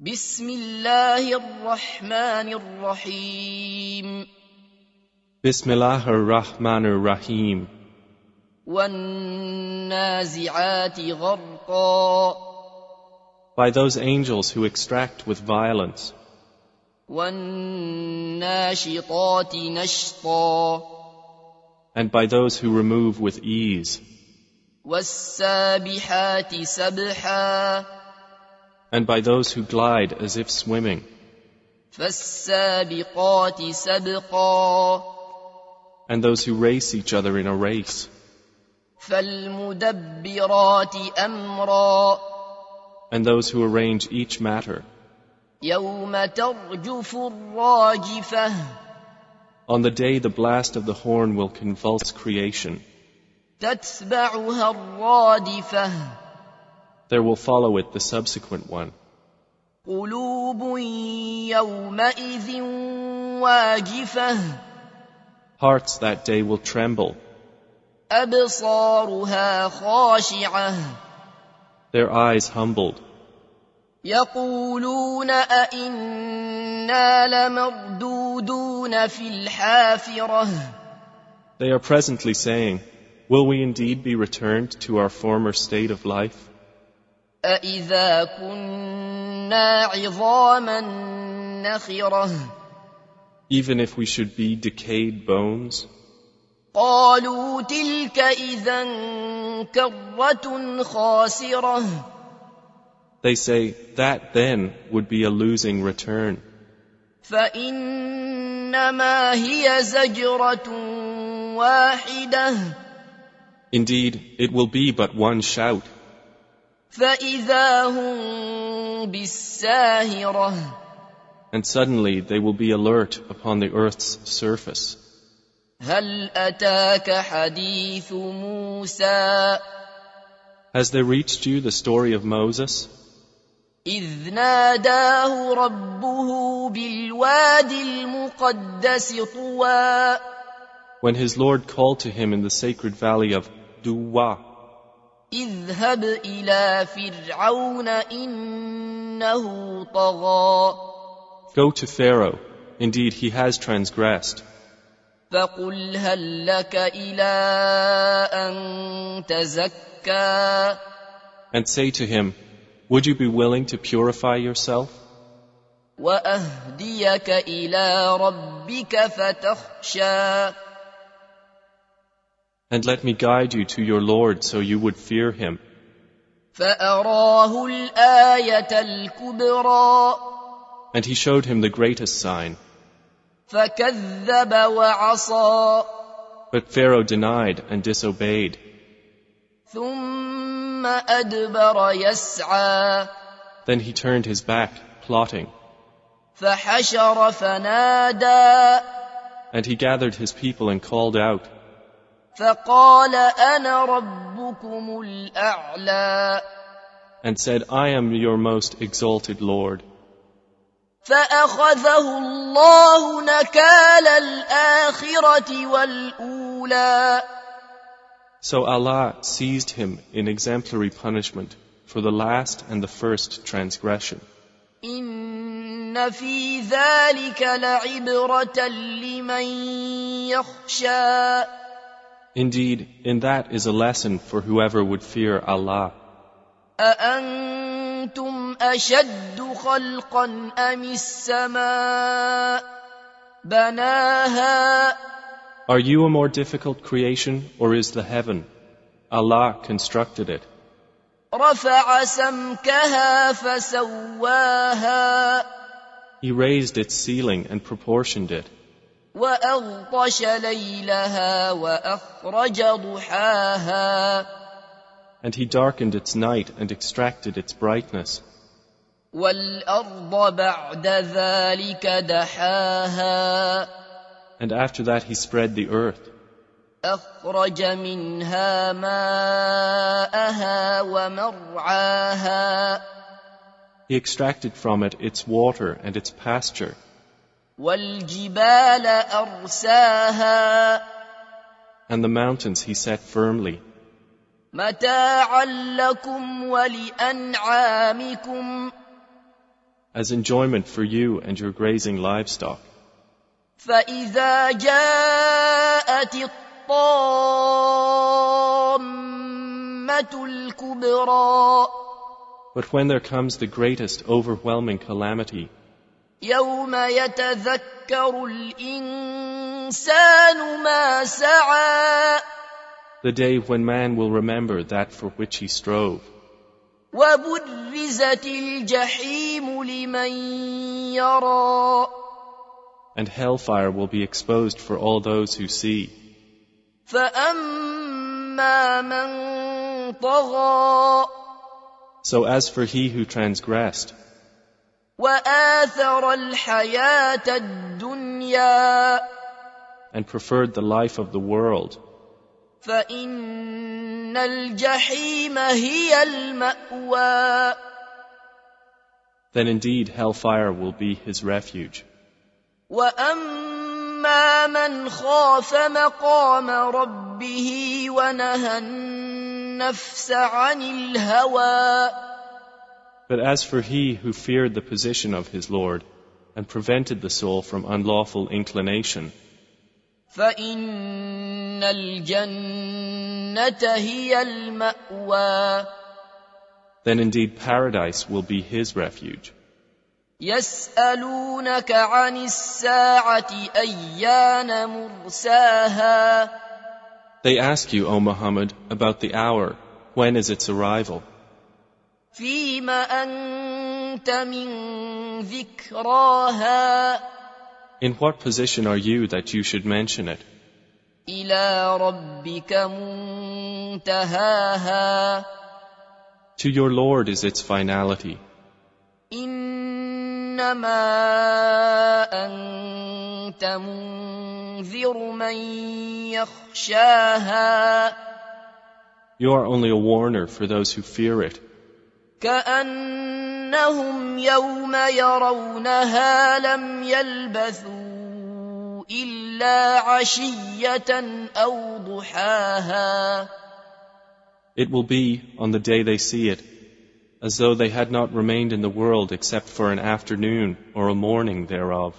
بسم الله الرحمن الرحيم Bismillah ar-Rahman ar-Rahim. والنازعات غرقا By those angels who extract with violence, والناشطات نشطا and by those who remove with ease, والسابحات سبحا and by those who glide as if swimming, فالسابقات سبقا and those who race each other in a race, فالمدبرات أمرا and those who arrange each matter. يوم ترجف الراجفة On the day the blast of the horn will convulse creation, تتبعها الرادفة there will follow it the subsequent one. قلوب يومئذ واجفة Hearts that day will tremble, أبصارها خاشعة their eyes humbled. يقولون أئنا لمردودون في الحافرة They are presently saying, will we indeed be returned to our former state of life? أئذا كنا عظاما نخرة Even if we should be decayed bones? قالوا تلك إذا كرة خاسرة They say, that then would be a losing return. فإنما هي زجرة واحدة Indeed, it will be but one shout, فإذا هم بالساهرة and suddenly they will be alert upon the earth's surface. هل أتاك حديث موسى Has there reached you the story of Moses, إذ ناداه ربه بالوادي المقدس طوى when his Lord called to him in the sacred valley of Duwa, اذهب إلى فرعون إنه طغى go to Pharaoh, indeed he has transgressed, فقل هل لك إلى أن تزكى and say to him, would you be willing to purify yourself, وأهديك إلى ربك فتخشى and let me guide you to your Lord so you would fear him. فأراه الآية الكبرى And he showed him the greatest sign. فكذب وعصى But Pharaoh denied and disobeyed. ثم أدبر يسعى Then he turned his back, plotting. فحشر فنادى And he gathered his people and called out, فقال أنا ربكم الأعلى and said, I am your most exalted Lord. فأخذه الله نكال الآخرة والأولى So Allah seized him in exemplary punishment for the last and the first transgression. إن في ذلك لعبرة لمن يخشى Indeed, in that is a lesson for whoever would fear Allah. أأنتم أشد خلقا أم السماء بناها Are you a more difficult creation, or is the heaven? Allah constructed it. رفع سمكها فسواها He raised its ceiling and proportioned it. وأغطش ليلها وأخرج ضحاها And he darkened its night and extracted its brightness. والأرض بعد ذلك دحاها And after that he spread the earth. أخرج منها ماءها ومرعاها He extracted from it its water and its pasture. والجبال أرساها And the mountains he set firmly. متاعا لكم ولأنعامكم as enjoyment for you and your grazing livestock. فإذا جاءت الطامة الكبرى But when there comes the greatest overwhelming calamity, يوم يتذكر الإنسان ما سعى the day when man will remember that for which he strove, وبرزت الجحيم لمن يرى and hellfire will be exposed for all those who see. فأما من طغى So as for he who transgressed, وآثر الحياة الدنيا and preferred the life of the world, فإن الجحيم هي المأوى then indeed hellfire will be his refuge. وأما من خاف مقام ربه ونهى النفس عن الهوى But as for he who feared the position of his Lord and prevented the soul from unlawful inclination, فإن الجنة هي المأوى then indeed paradise will be his refuge. يسألونك عن الساعة أيان مرساها They ask you, O Muhammad, about the hour, when is its arrival? فيم أنت من ذكراها In what position are you that you should mention it? إلى ربك منتهاها To your Lord is its finality. إنما أنت منذر من يخشاها You are only a warner for those who fear it. كأنهم يوم يرونها لم يلبثوا إلا عشية أو ضحاها It will be, on the day they see it, as though they had not remained in the world except for an afternoon or a morning thereof.